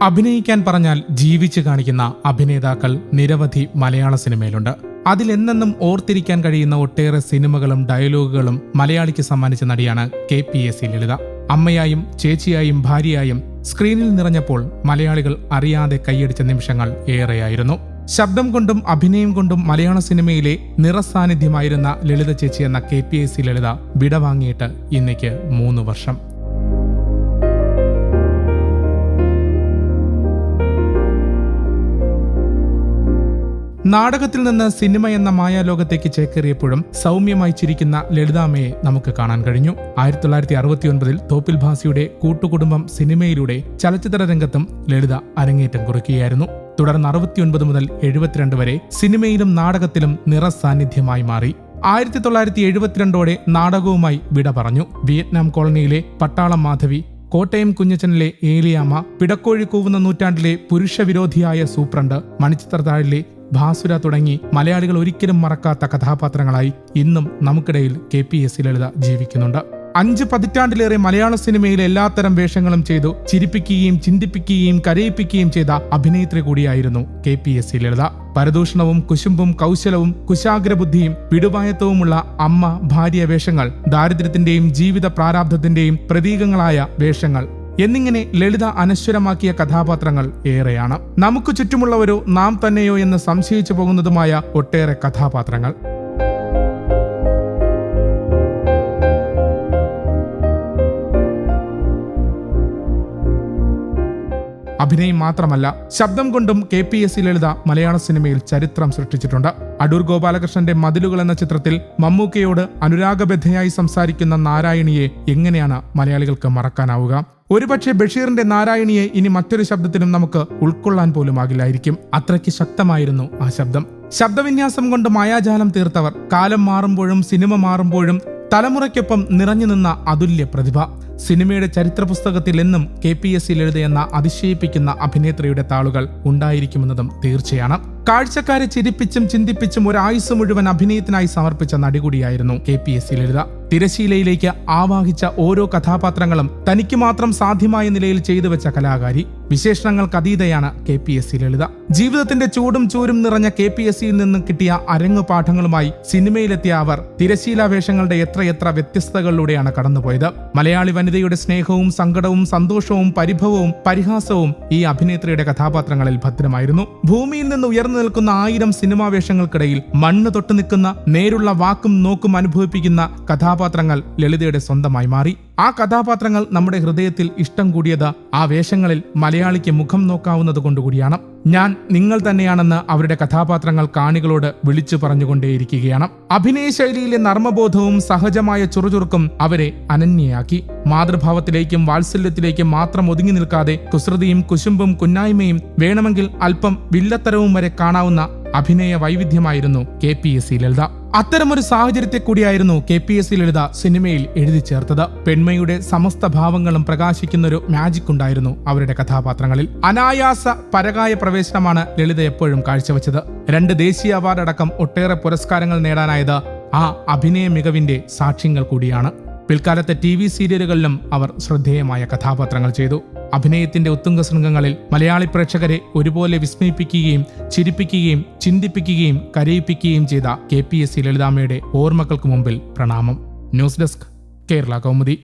അഭിനയിക്കാൻ പറഞ്ഞാൽ ജീവിച്ചു കാണിക്കുന്ന അഭിനേതാക്കൾ നിരവധി മലയാള സിനിമയിലുണ്ട്. അതിലെന്നെന്നും ഓർത്തിരിക്കാൻ കഴിയുന്ന ഒട്ടേറെ സിനിമകളും ഡയലോഗുകളും മലയാളിക്ക് സമ്മാനിച്ച നടിയാണ് KPSC ലളിത. അമ്മയായും ചേച്ചിയായും ഭാര്യയായും സ്ക്രീനിൽ നിറഞ്ഞപ്പോൾ മലയാളികൾ അറിയാതെ കൈയടിച്ച നിമിഷങ്ങൾ ഏറെയായിരുന്നു. ശബ്ദം കൊണ്ടും അഭിനയം കൊണ്ടും മലയാള സിനിമയിലെ നിറസാന്നിധ്യമായിരുന്ന ലളിത ചേച്ചി എന്ന KPSC ലളിത വിടവാങ്ങിയിട്ട് ഇന്നേക്ക് 3 വർഷം. നാടകത്തിൽ നിന്ന് സിനിമ എന്ന മായാലോകത്തേക്ക് ചേക്കേറിയപ്പോഴും സൗമ്യമായി ചിരിക്കുന്ന ലളിതാമ്മയെ നമുക്ക് കാണാൻ കഴിഞ്ഞു. 1969 തോപ്പിൽ ഭാസിയുടെ കൂട്ടുകുടുംബം സിനിമയിലൂടെ ചലച്ചിത്ര രംഗത്തും ലളിത അരങ്ങേറ്റം കുറിക്കുകയായിരുന്നു. തുടർന്ന് 69 മുതൽ 72 വരെ സിനിമയിലും നാടകത്തിലും നിറസാന്നിധ്യമായി മാറി. 1972 നാടകവുമായി വിട പറഞ്ഞു. വിയറ്റ്നാം കോളനിയിലെ പട്ടാളം മാധവി, കോട്ടയം കുഞ്ഞച്ചനിലെ ഏലിയാമ്മ, പിടക്കോഴി കൂവുന്ന നൂറ്റാണ്ടിലെ പുരുഷവിരോധിയായ സൂപ്രണ്ട്, മണിച്ചിത്രത്താഴിലെ ഭാസുര തുടങ്ങി മലയാളികൾ ഒരിക്കലും മറക്കാത്ത കഥാപാത്രങ്ങളായി ഇന്നും നമുക്കിടയിൽ KPSC ലളിത ജീവിക്കുന്നുണ്ട്. 5 പതിറ്റാണ്ടിലേറെ മലയാള സിനിമയിലെ എല്ലാത്തരം വേഷങ്ങളും ചെയ്തു ചിരിപ്പിക്കുകയും ചിന്തിപ്പിക്കുകയും കരയിപ്പിക്കുകയും ചെയ്ത അഭിനേത്രി കൂടിയായിരുന്നു KPSC ലളിത. പരദൂഷണവും കുശുമ്പും കൗശലവും കുശാഗ്രബുദ്ധിയും വിടുവായത്വവുമുള്ള അമ്മ, ഭാര്യ വേഷങ്ങൾ, ദാരിദ്ര്യത്തിന്റെയും ജീവിത പ്രാരാബ്ധത്തിന്റെയും പ്രതീകങ്ങളായ വേഷങ്ങൾ എന്നിങ്ങനെ ലളിത അനശ്വരമാക്കിയ കഥാപാത്രങ്ങൾ ഏറെയാണ്. നമുക്ക് ചുറ്റുമുള്ളവരോ നാം തന്നെയോ എന്ന് സംശയിച്ചു പോകുന്നതുമായ ഒട്ടേറെ കഥാപാത്രങ്ങൾ. അഭിനയം മാത്രമല്ല, ശബ്ദം കൊണ്ടും KPSC ലളിത മലയാള സിനിമയിൽ ചരിത്രം സൃഷ്ടിച്ചിട്ടുണ്ട്. അടൂർ ഗോപാലകൃഷ്ണന്റെ മതിലുകൾ എന്ന ചിത്രത്തിൽ മമ്മൂക്കയോട് അനുരാഗബദ്ധയായി സംസാരിക്കുന്ന നാരായണിയെ എങ്ങനെയാണ് മലയാളികൾക്ക് മറക്കാനാവുക? ഒരുപക്ഷെ ബഷീറിന്റെ നാരായണിയെ ഇനി മറ്റൊരു ശബ്ദത്തിലും നമുക്ക് ഉൾക്കൊള്ളാൻ പോലും ആകില്ലായിരിക്കും. അത്രയ്ക്ക് ശക്തമായിരുന്നു ആ ശബ്ദം. ശബ്ദവിന്യാസം കൊണ്ട് മായാജാലം തീർത്തവർ, കാലം മാറുമ്പോഴും സിനിമ മാറുമ്പോഴും തലമുറയ്ക്കൊപ്പം നിറഞ്ഞു നിന്ന അതുല്യ പ്രതിഭ. സിനിമയുടെ ചരിത്ര പുസ്തകത്തിൽ എന്നും KPSC ലളിത എന്ന അതിശയിപ്പിക്കുന്ന അഭിനേത്രിയുടെ താളുകൾ ഉണ്ടായിരിക്കുമെന്നതും തീർച്ചയാണ്. കാഴ്ചക്കാരെ ചിരിപ്പിച്ചും ചിന്തിപ്പിച്ചും ഒരായുസ് മുഴുവൻ അഭിനയത്തിനായി സമർപ്പിച്ച നടി കൂടിയായിരുന്നു KPSC ലളിത. തിരശീലയിലേക്ക് ആവാഹിച്ച ഓരോ കഥാപാത്രങ്ങളും തനിക്ക് മാത്രം സാധ്യമായ നിലയിൽ ചെയ്തു വെച്ച കലാകാരി. വിശേഷണങ്ങൾക്ക് അതീതയാണ് KPSC ലളിത. ജീവിതത്തിന്റെ ചൂടും ചൂരും നിറഞ്ഞ KPSCയിൽ നിന്നും കിട്ടിയ അരങ്ങു പാഠങ്ങളുമായി സിനിമയിലെത്തിയ അവർ തിരശീല വേഷങ്ങളുടെ എത്രയെത്ര വ്യത്യസ്തതകളിലൂടെയാണ് കടന്നുപോയത്. മലയാളി വനിതയുടെ സ്നേഹവും സങ്കടവും സന്തോഷവും പരിഭവവും പരിഹാസവും ഈ അഭിനേത്രിയുടെ കഥാപാത്രങ്ങളിൽ ഭദ്രമായിരുന്നു. ഭൂമിയിൽ നിന്ന് ഉയർന്നു നിൽക്കുന്ന 1000 സിനിമാ വേഷങ്ങൾക്കിടയിൽ മണ്ണ് തൊട്ടു നിൽക്കുന്ന, നേരുള്ള വാക്കും നോക്കും അനുഭവിപ്പിക്കുന്ന കഥാപാത്രങ്ങൾ ലളിതയുടെ സ്വന്തമായി മാറി. ആ കഥാപാത്രങ്ങൾ നമ്മുടെ ഹൃദയത്തിൽ ഇഷ്ടം കൂടിയത് ആ വേഷങ്ങളിൽ മലയാളിക്ക് മുഖം നോക്കാവുന്നത് കൊണ്ടുകൂടിയാണ്. ഞാൻ നിങ്ങൾ തന്നെയാണെന്ന് അവരുടെ കഥാപാത്രങ്ങൾ കാണികളോട് വിളിച്ചു പറഞ്ഞുകൊണ്ടേയിരിക്കുകയാണ്. അഭിനയ ശൈലിയിലെ നർമ്മബോധവും സഹജമായ ചുറുചുറുക്കും അവരെ അനന്യയാക്കി. മാതൃഭാവത്തിലേക്കും വാത്സല്യത്തിലേക്കും മാത്രം ഒതുങ്ങി നിൽക്കാതെ കുസൃതിയും കുശുമ്പും കുന്നായ്മയും വേണമെങ്കിൽ അല്പം വില്ലത്തരവും വരെ കാണാവുന്ന അഭിനയ വൈവിധ്യമായിരുന്നു KPSC ലളിത. അത്തരമൊരു സാഹചര്യത്തെ കൂടിയായിരുന്നു KPSC ലളിത സിനിമയിൽ എഴുതി ചേർത്തത്. പെൺമയുടെ സമസ്ത ഭാവങ്ങളും പ്രകാശിക്കുന്നൊരു മാജിക് ഉണ്ടായിരുന്നു അവരുടെ കഥാപാത്രങ്ങളിൽ. അനായാസ പരകായ പ്രവേശനമാണ് ലളിത എപ്പോഴും കാഴ്ചവെച്ചത്. 2 ദേശീയ അവാർഡ് അടക്കം ഒട്ടേറെ പുരസ്കാരങ്ങൾ നേടാനായത് ആ അഭിനയ മികവിന്റെ സാക്ഷ്യങ്ങൾ കൂടിയാണ്. പിൽക്കാലത്തെ TV സീരിയലുകളിലും അവർ ശ്രദ്ധേയമായ കഥാപാത്രങ്ങൾ ചെയ്തു. അഭിനയത്തിന്റെ ഉത്തുംഗ ശൃംഗങ്ങളിൽ മലയാളി പ്രേക്ഷകരെ ഒരുപോലെ വിസ്മയിപ്പിക്കുകയും ചിരിപ്പിക്കുകയും ചിന്തിപ്പിക്കുകയും കരയിപ്പിക്കുകയും ചെയ്ത KPSC ലളിതാമ്മയുടെ ഓർമ്മകൾക്ക് മുമ്പിൽ പ്രണാമം. News desk, Kerala Kaumudi.